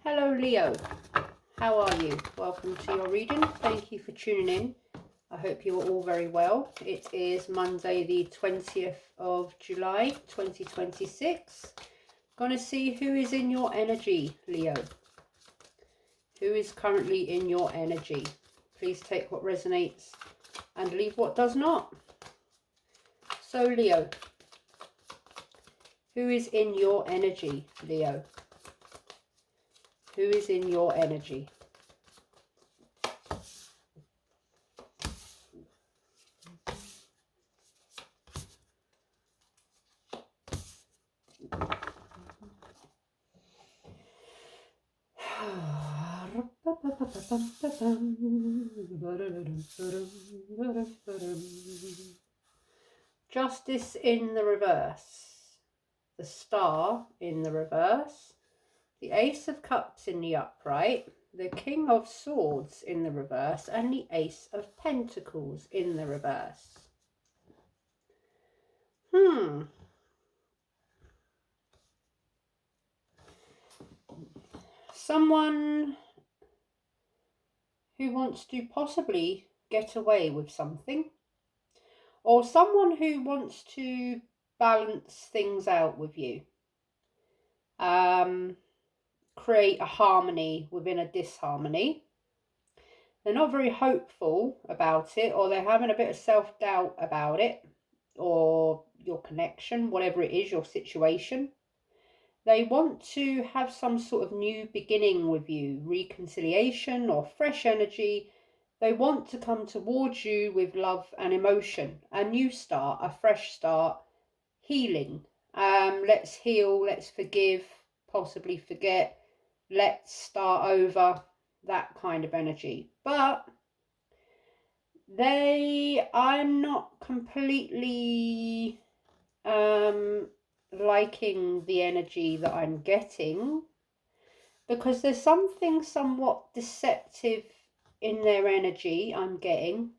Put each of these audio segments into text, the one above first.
Hello Leo, how are you? Welcome to your reading. Thank you for tuning in. I hope you're all very well. It is Monday the 20th of July 2026. Gonna see who is in your energy, Leo. Who is currently in your energy? Please take what resonates and leave what does not. So Leo, who is in your energy, Leo? Who is in your energy? Justice in the reverse, the Star in the reverse, the Ace of Cups in the upright, the King of Swords in the reverse, and the Ace of Pentacles in the reverse. Someone who wants to possibly get away with something, or someone who wants to balance things out with you, create a harmony within a disharmony. They're not very hopeful about it, or they're having a bit of self-doubt about it, or your connection, whatever it is, your situation. They want to have some sort of new beginning with you, reconciliation or fresh energy. They want to come towards you with love and emotion, a new start, a fresh start, healing. Let's heal, let's forgive, possibly forget, let's start over, that kind of energy. But I'm not completely liking the energy that I'm getting, because there's something somewhat deceptive in their energy I'm getting.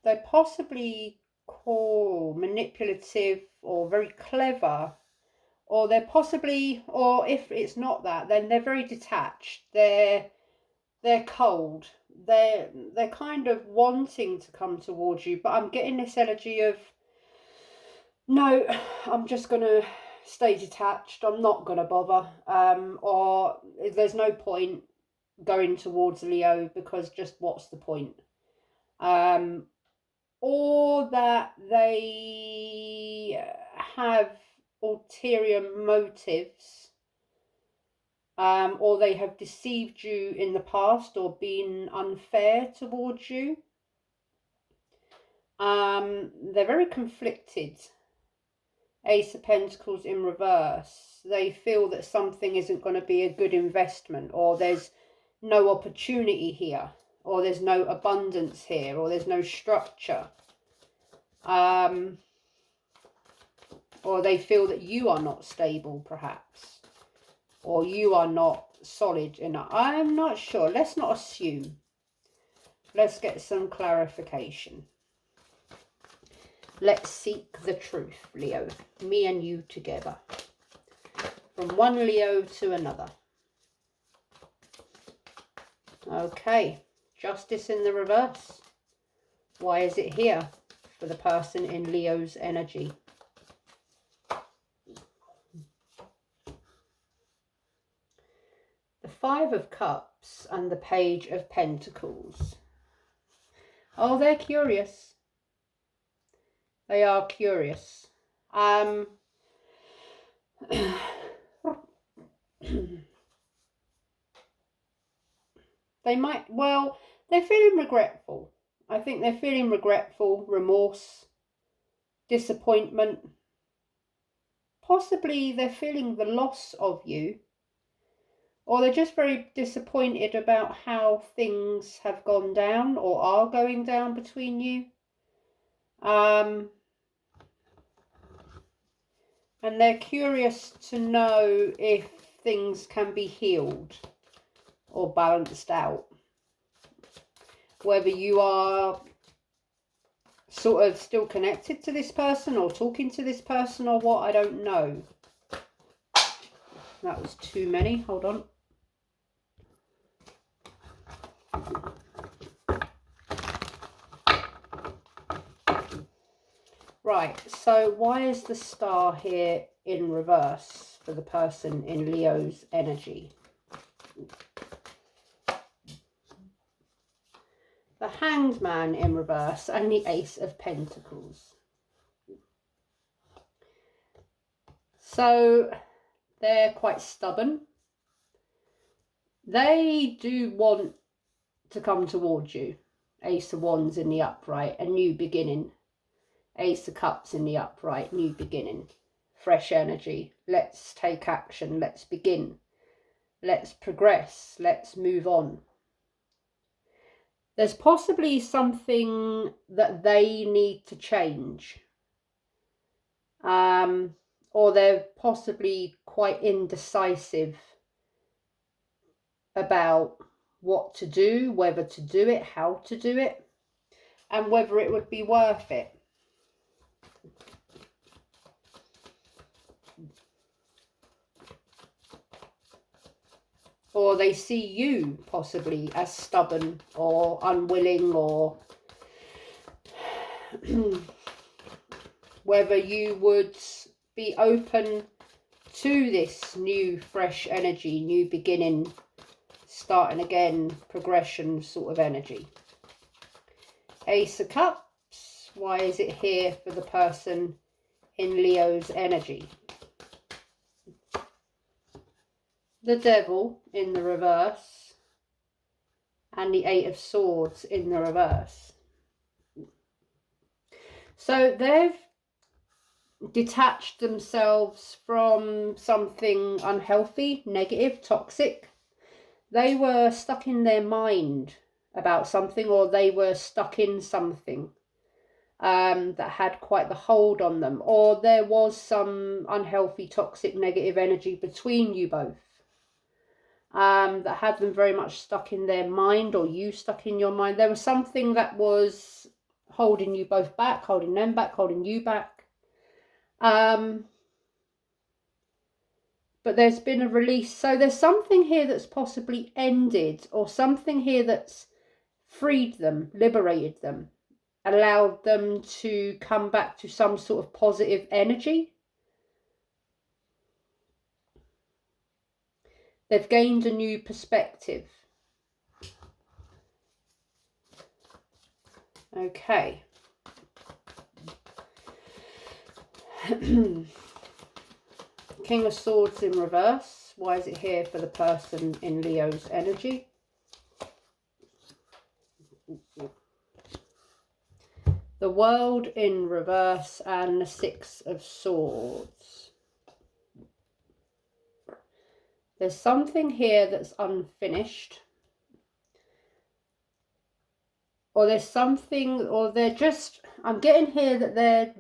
They possibly call manipulative or very clever, or they're possibly, or if it's not that, then they're very detached. They're cold. They're kind of wanting to come towards you, but I'm getting this energy of, no, I'm just gonna stay detached. I'm not gonna bother. Or there's no point going towards Leo, because just what's the point? Or that they have ulterior motives, or they have deceived you in the past or been unfair towards you. They're very conflicted. Ace of Pentacles in reverse. They feel that something isn't going to be a good investment, or there's no opportunity here, or there's no abundance here, or there's no structure. Or they feel that you are not stable, perhaps, or you are not solid enough. I'm not sure. Let's not assume. Let's get some clarification. Let's seek the truth, Leo. Me and you together. From one Leo to another. Okay. Justice in the reverse. Why is it here for the person in Leo's energy? The Five of Cups and the Page of Pentacles. Oh, they're curious. They are curious. They might, well, they're feeling regretful. I think they're feeling regretful, remorse, disappointment. Possibly they're feeling the loss of you, or they're just very disappointed about how things have gone down or are going down between you. And they're curious to know if things can be healed or balanced out. Whether you are sort of still connected to this person or talking to this person or what, I don't know. That was too many. Hold on. Right, so why is the star here in reverse for the person in Leo's energy? The Hanged Man in reverse and the Ace of Pentacles. So they're quite stubborn. They do want to come towards you. Ace of Wands in the upright, a new beginning. Ace of Cups in the upright, new beginning. Fresh energy. Let's take action. Let's begin. Let's progress. Let's move on. There's possibly something that they need to change. Or they're possibly quite indecisive about what to do, whether to do it, how to do it, and whether it would be worth it. Or they see you possibly as stubborn or unwilling, or whether you would be open to this new fresh energy, new beginning, starting again, progression sort of energy. Ace of Cups, why is it here for the person in Leo's energy? The Devil in the reverse and the Eight of Swords in the reverse. So they've detached themselves from something unhealthy, negative, toxic. They were stuck in their mind about something, or they were stuck in something that had quite the hold on them, or there was some unhealthy, toxic, negative energy between you both. That had them very much stuck in their mind, or you stuck in your mind. There was something that was holding you both back, holding them back, holding you back. But there's been a release. So there's something here that's possibly ended, or something here that's freed them, liberated them, allowed them to come back to some sort of positive energy. They've gained a new perspective. Okay. King of Swords in reverse. Why is it here for the person in Leo's energy? The World in reverse and the Six of Swords. There's something here that's unfinished. Or there's something, or they're just, I'm getting here that they're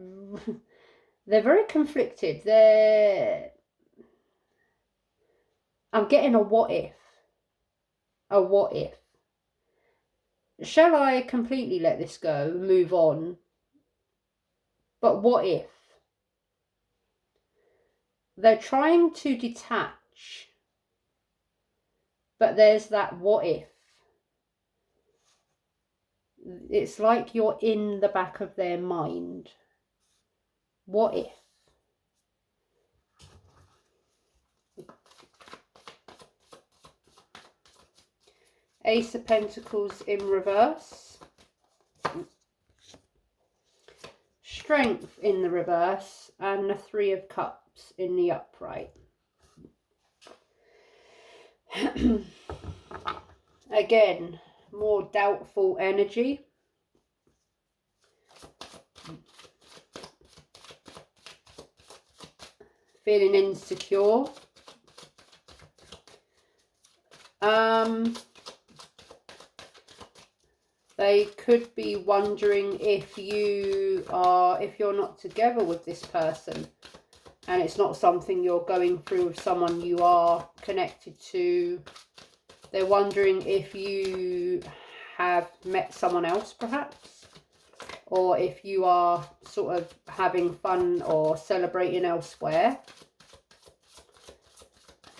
very conflicted. I'm getting a what if. A what if. Shall I completely let this go, move on? But what if? They're trying to detach, but there's that what if. It's like you're in the back of their mind. What if? Ace of Pentacles in reverse. Strength in the reverse and the Three of Cups in the upright. Again, more doubtful energy. Feeling insecure. They could be wondering if you're not together with this person, and it's not something you're going through with someone you are connected to. They're wondering if you have met someone else, perhaps, or if you are sort of having fun or celebrating elsewhere.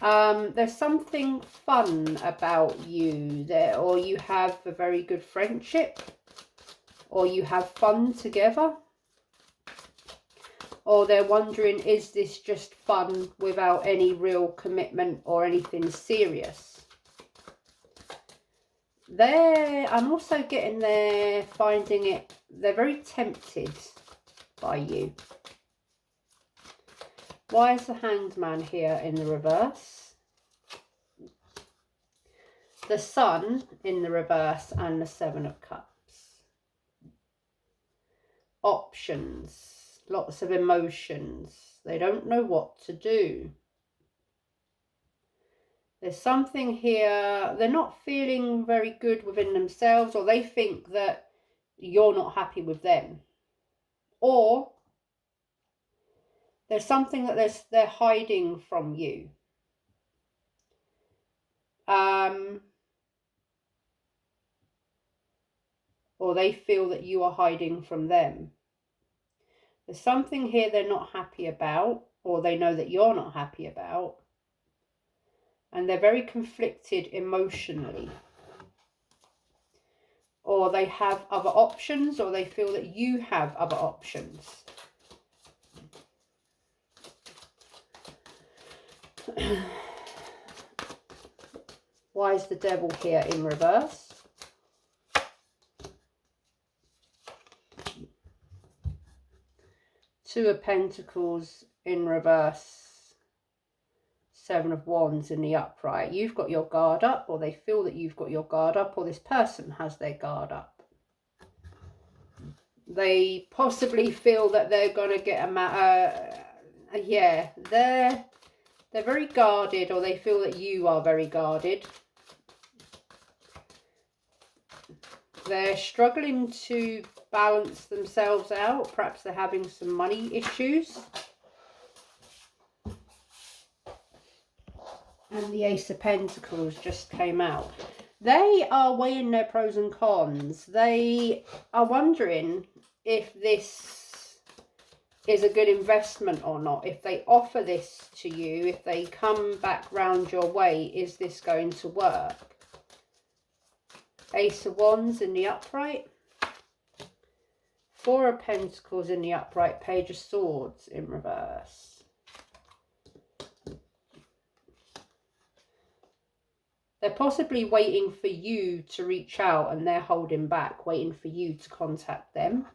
There's something fun about you there, or you have a very good friendship, or you have fun together, or they're wondering, is this just fun without any real commitment or anything serious? I'm also getting there, finding it, they're very tempted by you. Why is the Hanged Man here in the reverse? The Sun in the reverse and the Seven of Cups. Options, lots of emotions. They don't know what to do. There's something here, they're not feeling very good within themselves, or they think that you're not happy with them. Or there's something that they're hiding from you. Or they feel that you are hiding from them. There's something here they're not happy about, or they know that you're not happy about. And they're very conflicted emotionally. Or they have other options, or they feel that you have other options. Why is the Devil here in reverse? Two of Pentacles in reverse. Seven of Wands in the upright. You've got your guard up, or they feel that you've got your guard up, or this person has their guard up. They possibly feel that they're going to get yeah, they're very guarded, or they feel that you are very guarded. They're struggling to balance themselves out. Perhaps they're having some money issues. And the Ace of Pentacles just came out. They are weighing their pros and cons. They are wondering if this is a good investment or not. If they offer this to you, if they come back round your way, is this going to work? Ace of Wands in the upright. Four of Pentacles in the upright. Page of Swords in reverse. They're possibly waiting for you to reach out, and they're holding back, waiting for you to contact them.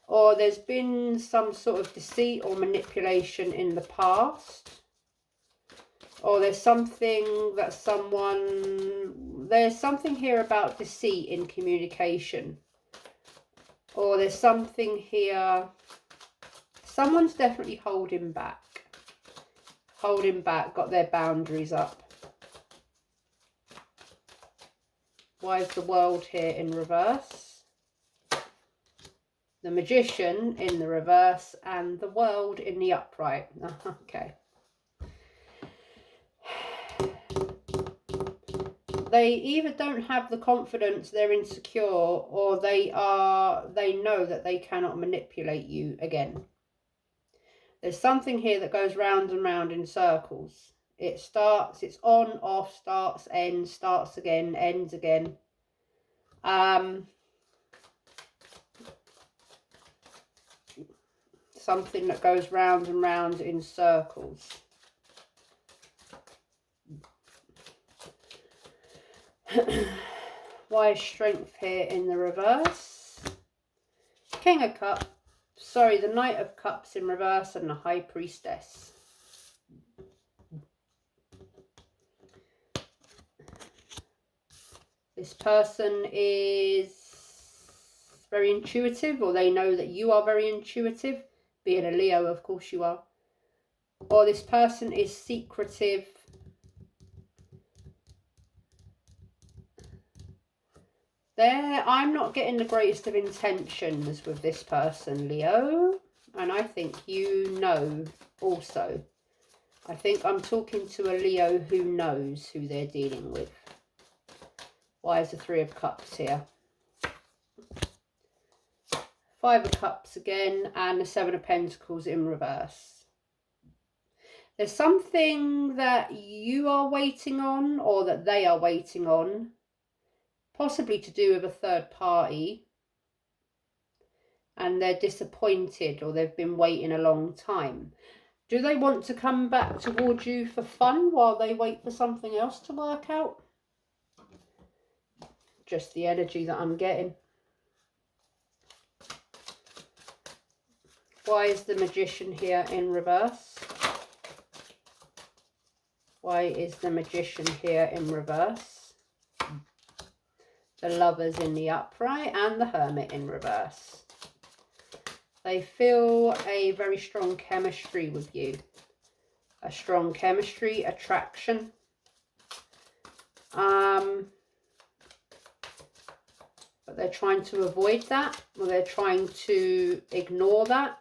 Or there's been some sort of deceit or manipulation in the past. Or there's something that there's something here about deceit in communication. Or there's something here, someone's definitely holding back. Holding back, got their boundaries up. Why is the World here in reverse? The Magician in the reverse and the World in the upright. Okay. They either don't have the confidence, they're insecure, or they know that they cannot manipulate you again. There's something here that goes round and round in circles. It starts, it's on, off, starts, ends, starts again, ends again. Something that goes round and round in circles. Why is Strength here in the reverse? King of Cups. Sorry, the Knight of Cups in reverse and the High Priestess. This person is very intuitive, or they know that you are very intuitive. Being a Leo, of course you are. Or this person is secretive. I'm not getting the greatest of intentions with this person, Leo. And I think you know also. I think I'm talking to a Leo who knows who they're dealing with. Why is the Three of Cups here? Five of Cups again, and the Seven of Pentacles in reverse. There's something that you are waiting on, or that they are waiting on, possibly to do with a third party, and they're disappointed, or they've been waiting a long time. Do they want to come back towards you for fun while they wait for something else to work out? Just the energy that I'm getting. Why is the Magician here in reverse? Why is the Magician here in reverse? The Lovers in the upright and the Hermit in reverse. They feel a very strong chemistry with you. A strong chemistry, attraction. But they're trying to avoid that, or they're trying to ignore that.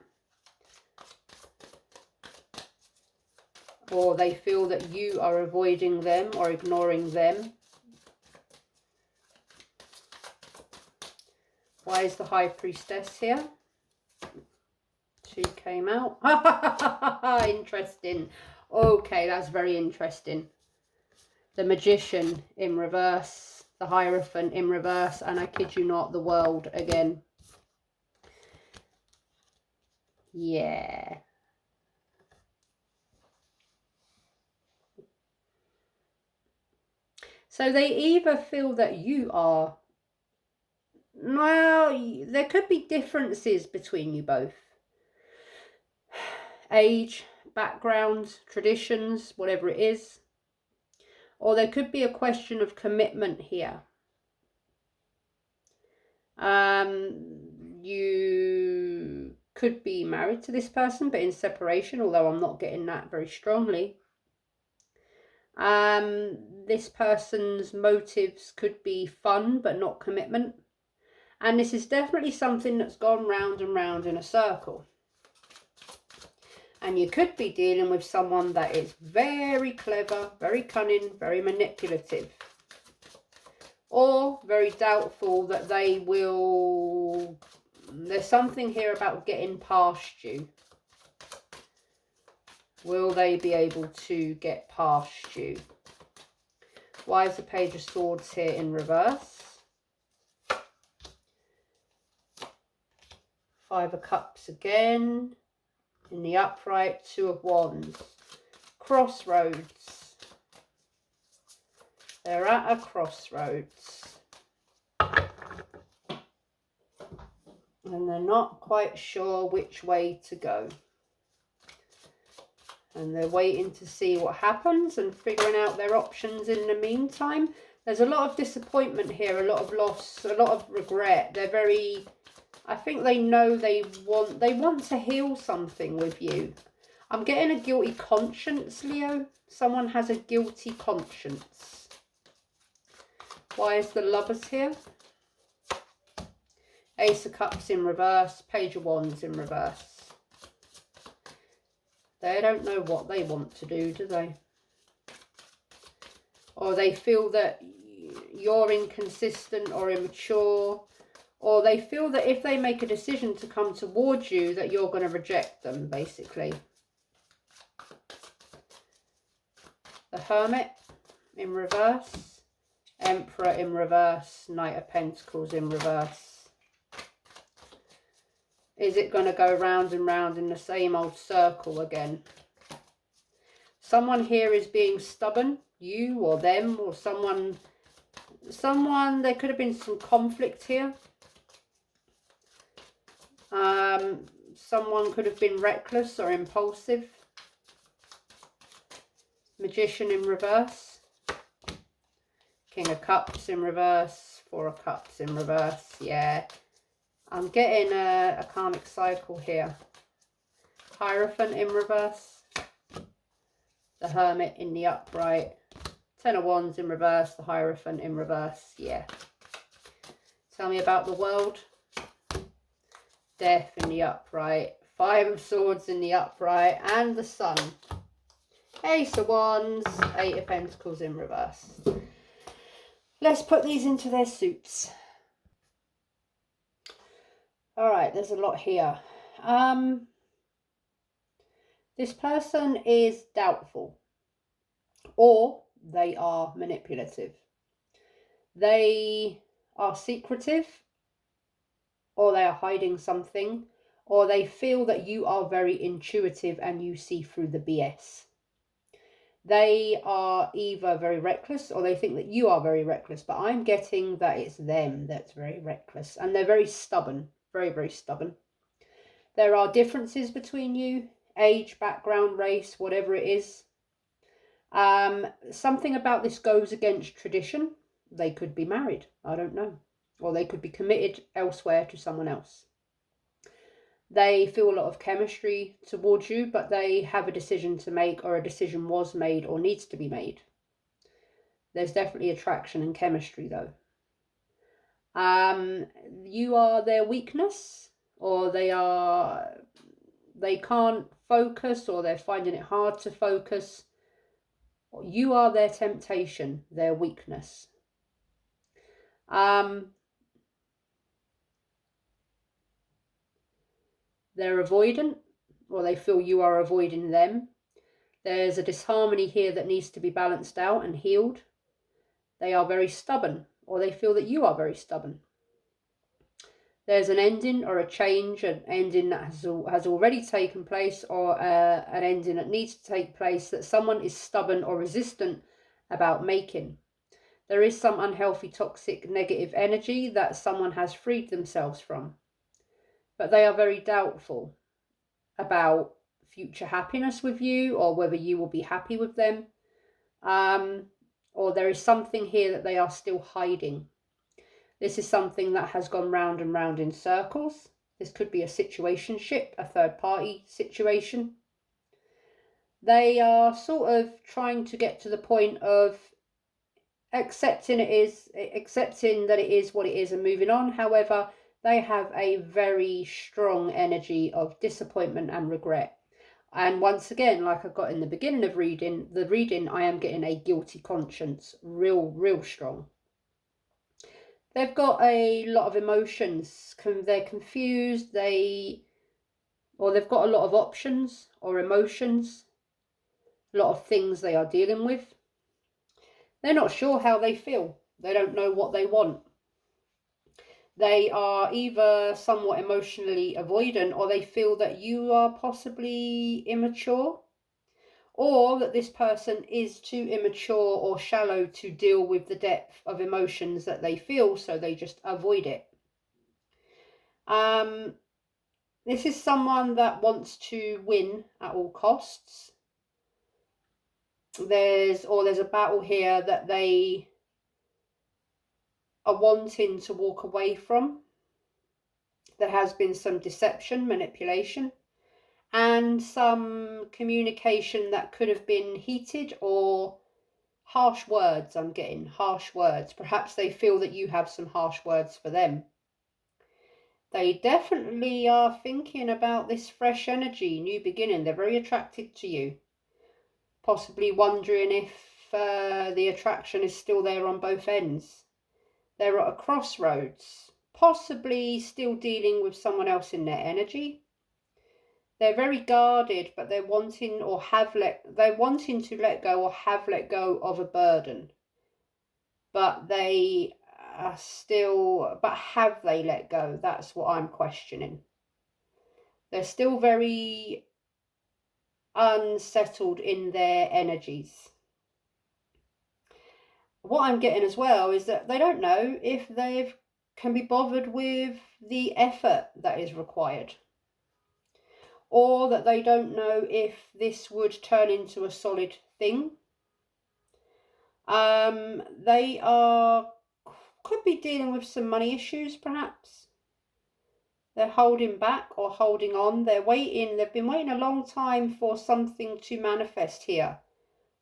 Or they feel that you are avoiding them or ignoring them. Why is the High Priestess here? She came out. Interesting. Okay, that's very interesting. The Magician in reverse, the Hierophant in reverse, and I kid you not, the World again. Yeah. So they either feel that you are, well, there could be differences between you both. Age, background, traditions, whatever it is. Or there could be a question of commitment here. You could be married to this person, but in separation, although I'm not getting that very strongly. This person's motives could be fun, but not commitment. And this is definitely something that's gone round and round in a circle. And you could be dealing with someone that is very clever, very cunning, very manipulative. Or very doubtful that they will... There's something here about getting past you. Will they be able to get past you? Why is the Page of Swords here in reverse? Five of Cups again. In the upright, Two of Wands. Crossroads. They're at a crossroads. And they're not quite sure which way to go. And they're waiting to see what happens and figuring out their options in the meantime. There's a lot of disappointment here, a lot of loss, a lot of regret. They're very... I think they know they want to heal something with you. I'm getting a guilty conscience, Leo. Someone has a guilty conscience. Why is the Lovers here? Ace of Cups in reverse, Page of Wands in reverse. They don't know what they want to do they? Or they feel that you're inconsistent or immature. Or they feel that if they make a decision to come towards you, that you're going to reject them, basically. The Hermit in reverse. Emperor in reverse. Knight of Pentacles in reverse. Is it going to go round and round in the same old circle again? Someone here is being stubborn. You or them or someone. There could have been some conflict here. Someone could have been reckless or impulsive. Magician in reverse. King of Cups in reverse. Four of Cups in reverse. Yeah. I'm getting a karmic cycle here. Hierophant in reverse. The Hermit in the upright. Ten of Wands in reverse. The Hierophant in reverse. Yeah. Tell me about the World. Death in the upright. Five of Swords in the upright. And the Sun. Ace of Wands. Eight of Pentacles in reverse. Let's put these into their suits. All right, there's a lot here. This person is doubtful, or they are manipulative. They are secretive, or they are hiding something, or they feel that you are very intuitive and you see through the BS. They are either very reckless or they think that you are very reckless, but I'm getting that it's them that's very reckless, and they're very stubborn, very, very stubborn. There are differences between you, age, background, race, whatever it is. Something about this goes against tradition. They could be married, I don't know, or they could be committed elsewhere to someone else. They feel a lot of chemistry towards you, but they have a decision to make, or a decision was made or needs to be made. There's definitely attraction and chemistry though. You are their weakness, or they can't focus, or they're finding it hard to focus. You are their temptation, their weakness. They're avoidant, or they feel you are avoiding them. There's a disharmony here that needs to be balanced out and healed. They are very stubborn, or they feel that you are very stubborn. There's an ending or a change, an ending that has already taken place, or an ending that needs to take place that someone is stubborn or resistant about making. There is some unhealthy, toxic, negative energy that someone has freed themselves from. But they are very doubtful about future happiness with you, or whether you will be happy with them. Or there is something here that they are still hiding. This is something that has gone round and round in circles. This could be a situationship, a third party situation. They are sort of trying to get to the point of accepting that it is what it is and moving on. However, they have a very strong energy of disappointment and regret. And once again, like I got in the beginning of the reading, I am getting a guilty conscience, real strong. They've got a lot of emotions. They're confused. They've got a lot of options or emotions, a lot of things they are dealing with. They're not sure how they feel. They don't know what they want. They are either somewhat emotionally avoidant, or they feel that you are possibly immature, or that this person is too immature or shallow to deal with the depth of emotions that they feel, so they just avoid it. This is someone that wants to win at all costs. There's a battle here that they are wanting to walk away from. There has been some deception, manipulation, and some communication that could have been heated, or harsh words. I'm getting harsh words. Perhaps they feel that you have some harsh words for them. They definitely are thinking about this fresh energy, new beginning. They're very attracted to you. Possibly wondering if the attraction is still there on both ends. They're at a crossroads, possibly still dealing with someone else in their energy. They're very guarded, but they're wanting to let go, or have let go of a burden. But they are still, but have they let go? That's what I'm questioning. They're still very unsettled in their energies. What I'm getting as well is that they don't know if they can be bothered with the effort that is required, or that they don't know if this would turn into a solid thing. They could be dealing with some money issues, perhaps. They're holding back or holding on. They've been waiting a long time for something to manifest here.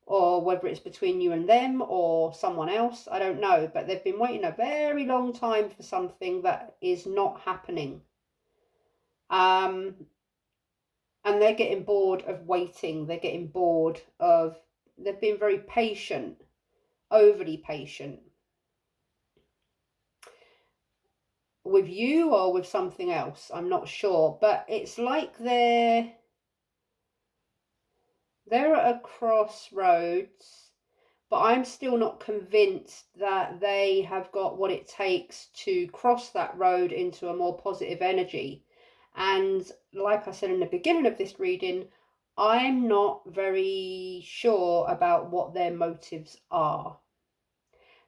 Or whether it's between you and them or someone else, I don't know. But they've been waiting a very long time for something that is not happening. And they're getting bored of waiting. They're getting bored of, they've been very patient, overly patient. With you or with something else, I'm not sure. But it's like they're They're at a crossroads, but I'm still not convinced that they have got what it takes to cross that road into a more positive energy. And like I said in the beginning of this reading, I'm not very sure about what their motives are.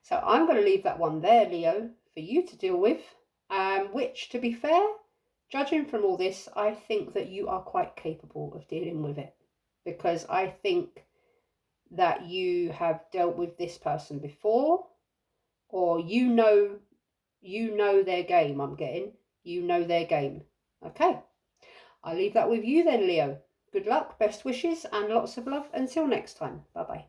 So I'm going to leave that one there, Leo, for you to deal with, which, to be fair, judging from all this, I think that you are quite capable of dealing with it, because I think that you have dealt with this person before, or you know their game. I'm getting, you know their game. Okay, I'll leave that with you then, Leo. Good luck, best wishes, and lots of love. Until next time. Bye bye.